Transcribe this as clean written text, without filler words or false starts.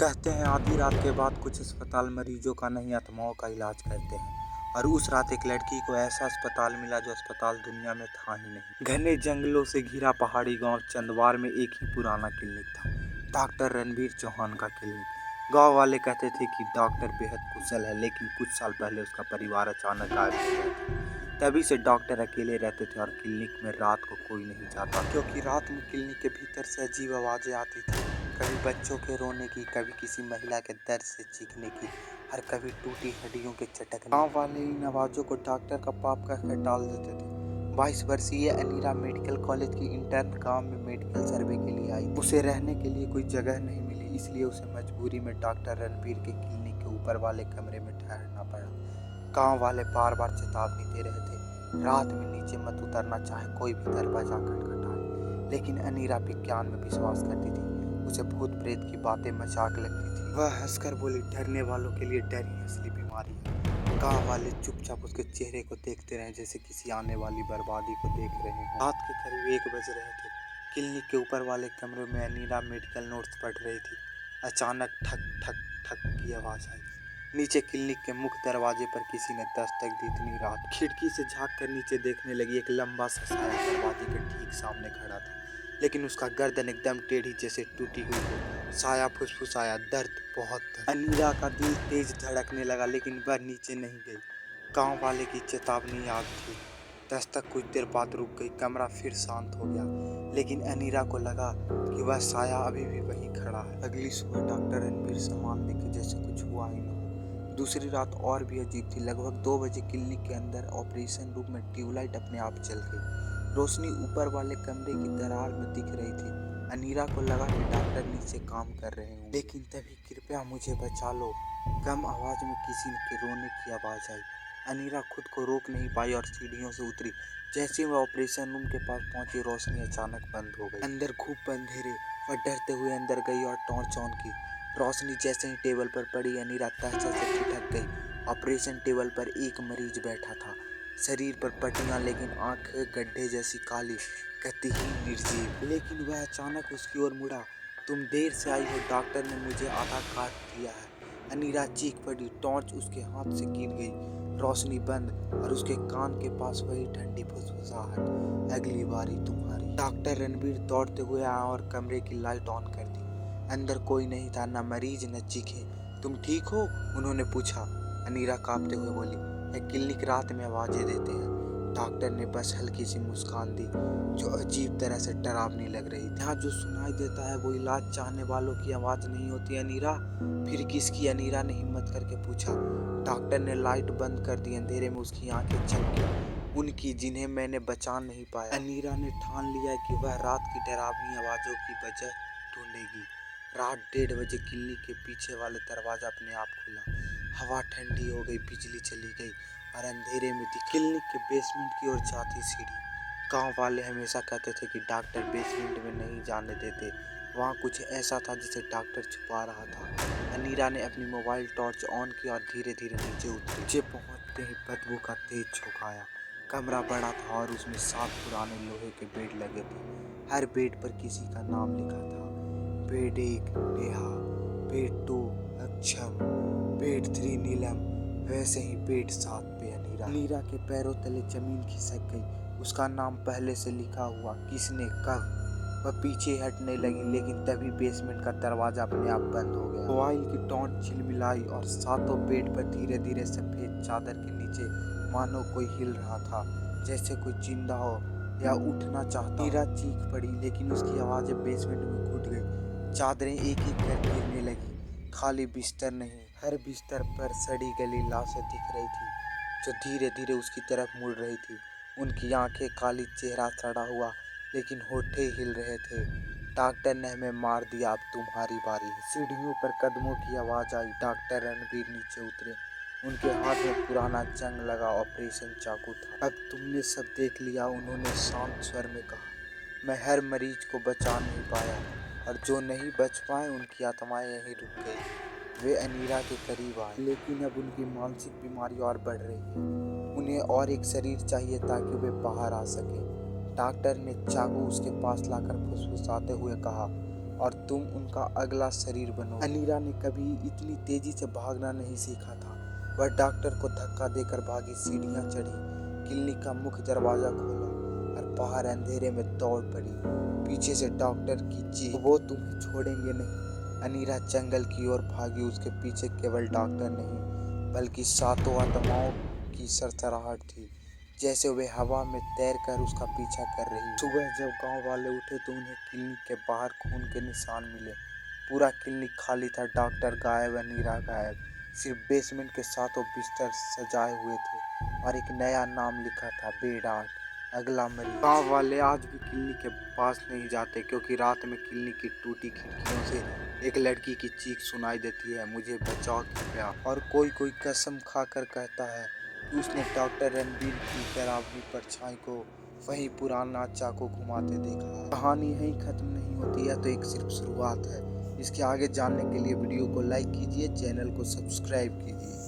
कहते हैं आधी रात के बाद कुछ अस्पताल मरीजों का नहीं आत्माओं का इलाज करते हैं। और उस रात एक लड़की को ऐसा अस्पताल मिला जो अस्पताल दुनिया में था ही नहीं। घने जंगलों से घिरा पहाड़ी गांव चंदवार में एक ही पुराना क्लिनिक था, डॉक्टर रणबीर चौहान का क्लिनिक। गांव वाले कहते थे कि डॉक्टर बेहद कुशल है, लेकिन कुछ साल पहले उसका परिवार अचानक गायब हो गया था। तभी से डॉक्टर अकेले रहते थे और क्लिनिक में रात को कोई नहीं जाता, क्योंकि रात में क्लिनिक के भीतर से अजीब आवाज़ें आती थी। कभी बच्चों के रोने की, कभी किसी महिला के दर्द से चीखने की, और कभी टूटी हड्डियों के चटकने। गाँव वाले इन आवाज़ों को डॉक्टर का पाप कहकर टाल देते थे। 22 वर्षीय अनीरा मेडिकल कॉलेज की इंटर्न गांव में मेडिकल सर्वे के लिए आई। उसे रहने के लिए कोई जगह नहीं मिली, इसलिए उसे मजबूरी में डॉक्टर रणबीर के क्लिनिक के ऊपर वाले कमरे में ठहरना पड़ा। गांव वाले बार बार चेतावनी दे रहे थे, रात में नीचे मत उतरना, चाहे कोई भी दरवाजा खटखटाए। लेकिन अनीरा विज्ञान में विश्वास करती थी। उसे भूत प्रेत की बातें मजाक लगती थी। वह हंसकर बोली, डरने वालों के लिए डर ही असली बीमारी है। गांव वाले चुपचाप उसके चेहरे को देखते रहे, जैसे किसी आने वाली बर्बादी को देख रहे हों। रात के करीब 1 बज रहे थे। क्लिनिक के ऊपर वाले कमरे में अनीरा मेडिकल नोट्स पढ़ रही थी। अचानक ठक ठक ठक की आवाज आई। नीचे क्लिनिक के मुख्य दरवाजे पर किसी ने दस्तक दी। इतनी रात खिड़की से झांक कर नीचे देखने लगी। एक लंबा सा साया दरवाजे के ठीक सामने खड़ा था, लेकिन उसका गर्दन एकदम टेढ़ी जैसे टूटी हुई हो। साया फुसफुसाया, दर्द, बहुत दर्द। अनीरा का दिल तेज धड़कने लगा, लेकिन वह नीचे नहीं गई। गांव वाले की चेतावनी याद थी। दस्तक कुछ देर बाद रुक गई। कमरा फिर शांत हो गया, लेकिन अनीरा को लगा कि वह साया अभी भी वहीं खड़ा है। अगली सुबह डॉक्टर रणबीर सामान लेकर जैसे कुछ हुआ ही न हो। दूसरी रात और भी अजीब थी। लगभग 2 बजे क्लिनिक के अंदर ऑपरेशन रूम में ट्यूबलाइट अपने आप जल गई। रोशनी ऊपर वाले कमरे की दरार में दिख रही थी। अनीरा को लगा कि डॉक्टर नीचे काम कर रहे होंगे। लेकिन तभी कृपया मुझे बचा लो, कम आवाज में किसी के रोने की आवाज आई। अनीरा खुद को रोक नहीं पाई और सीढ़ियों से उतरी। जैसे वह ऑपरेशन रूम के पास पहुंची, रोशनी अचानक बंद हो गई। अंदर खूब अंधेरे। वह डरते हुए अंदर गई और टॉर्च ऑन की। रोशनी जैसे ही टेबल पर पड़ी, अनीरा तहसा से ठिठक गई। ऑपरेशन टेबल पर एक मरीज बैठा था, शरीर पर पट्टियां, लेकिन आंखें गड्ढे जैसी काली, गतिहीन, निर्जीव। लेकिन वह अचानक उसकी ओर मुड़ा। तुम देर से आई हो, डॉक्टर ने मुझे आधा काट दिया है। अनीरा चीख पड़ी। टॉर्च उसके हाथ से गिर गई। रोशनी बंद और उसके कान के पास वही ठंडी फुसफुसाहट, अगली बारी तुम्हारी। डॉक्टर रणबीर दौड़ते हुए आया और कमरे की लाइट ऑन कर दी। अंदर कोई नहीं था, न मरीज न चीखे। तुम ठीक हो? उन्होंने पूछा। अनीरा कांपते हुए बोली, यह क्लिनिक रात में आवाजें देते हैं। डॉक्टर ने बस हल्की सी मुस्कान दी, जो अजीब तरह से डरावनी लग रही थी। यहाँ जो सुनाई देता है वो इलाज चाहने वालों की आवाज नहीं होती अनीरा। फिर किसकी? अनीरा ने हिम्मत करके पूछा। डॉक्टर ने लाइट बंद कर दी। अंधेरे में उसकी आंखें चमकी, उनकी जिन्हें मैंने बचा नहीं पाया। अनीरा ने ठान लिया कि वह रात की डरावनी आवाजों की वजह ढूंढेगी। रात 1:30 बजे क्लिनिक के पीछे वाले दरवाजा अपने आप खुला। हवा ठंडी हो गई, बिजली चली गई और अंधेरे में दिखी क्लिनिक के बेसमेंट की ओर जाती सीढ़ी। गांव वाले हमेशा कहते थे कि डॉक्टर बेसमेंट में नहीं जाने देते, वहाँ कुछ ऐसा था जिसे डॉक्टर छुपा रहा था। अनीरा ने अपनी मोबाइल टॉर्च ऑन की और धीरे धीरे नीचे उतरी। नीचे पहुंचते ही बदबू का तेज झोंका आया। कमरा बड़ा था और उसमें 7 पुराने लोहे के बेड लगे थे। हर बेड पर किसी का नाम लिखा था। बेड 1 नेहा, बेड 2 अक्षम, बेड 3 नीलम, वैसे ही बेड 7 पे अनीरा। अनीरा के पैरों तले जमीन खिसक गई। उसका नाम पहले से लिखा हुआ, किसने, कब? वह पीछे हटने लगी, लेकिन तभी बेसमेंट का दरवाजा अपने आप बंद हो गया। मोबाइल की टॉर्च झिलमिलाई और सातों बेड पर धीरे धीरे सफेद चादर के नीचे मानो कोई हिल रहा था, जैसे कोई जिंदा हो या उठना चाहता। अनीरा चीख पड़ी, लेकिन उसकी आवाजें बेसमेंट में घुट गई। चादरें एक एक कर गिरने लगी। खाली बिस्तर नहीं, हर बिस्तर पर सड़ी गली लाशें दिख रही थी, जो धीरे धीरे उसकी तरफ मुड़ रही थी। उनकी आंखें काली, चेहरा सड़ा हुआ, लेकिन होठे हिल रहे थे। डॉक्टर ने हमें मार दिया, अब तुम्हारी बारी है। सीढ़ियों पर कदमों की आवाज आई। डॉक्टर रणबीर नीचे उतरे। उनके हाथ में पुराना जंग लगा ऑपरेशन चाकू था। अब तुमने सब देख लिया, उन्होंने शांत स्वर में कहा। मैं हर मरीज को बचा नहीं पाया, और जो नहीं बच पाए उनकी आत्माएं यहीं रुक गई। वे अनीरा के करीब आए, लेकिन अब उनकी मानसिक बीमारी और बढ़ रही है। उन्हें और एक शरीर चाहिए ताकि वे बाहर आ सके। डॉक्टर ने चाकू उसके पास लाकर फुसफुसाते हुए कहा, और तुम उनका अगला शरीर बनो। अनीरा ने कभी इतनी तेजी से भागना नहीं सीखा था। वह डॉक्टर को धक्का देकर भागी, सीढ़ियां चढ़ी, क्लिनिक का मुख्य दरवाजा खोला और बाहर अंधेरे में दौड़ पड़ी। पीछे से डॉक्टर की चीख, वो तुम्हें छोड़ेंगे नहीं। अनीरा जंगल की ओर भागी। उसके पीछे केवल डॉक्टर नहीं बल्कि सातों आत्माओं की सरसराहट थी, जैसे वे हवा में तैरकर उसका पीछा कर रही। सुबह जब गांव वाले उठे तो उन्हें क्लिनिक के बाहर खून के निशान मिले। पूरा क्लिनिक खाली था। डॉक्टर गायब, अनीरा गायब। सिर्फ बेसमेंट के सातों बिस्तर सजाए हुए थे और एक नया नाम लिखा था, बेडाक, अगला मरीज। गांव वाले आज भी क्लिनिक के पास नहीं जाते क्योंकि रात में क्लिनिक की टूटी खिड़कियों से एक लड़की की चीख सुनाई देती है, मुझे बचाओ कृपया। और कोई कोई कसम खाकर कहता है कि उसने डॉक्टर रणबीर की डरावनी परछाई को वही पुराना चाकू घुमाते देखा है। कहानी यहीं खत्म नहीं होती है, तो एक सिर्फ शुरुआत है। इसके आगे जानने के लिए वीडियो को लाइक कीजिए, चैनल को सब्सक्राइब कीजिए।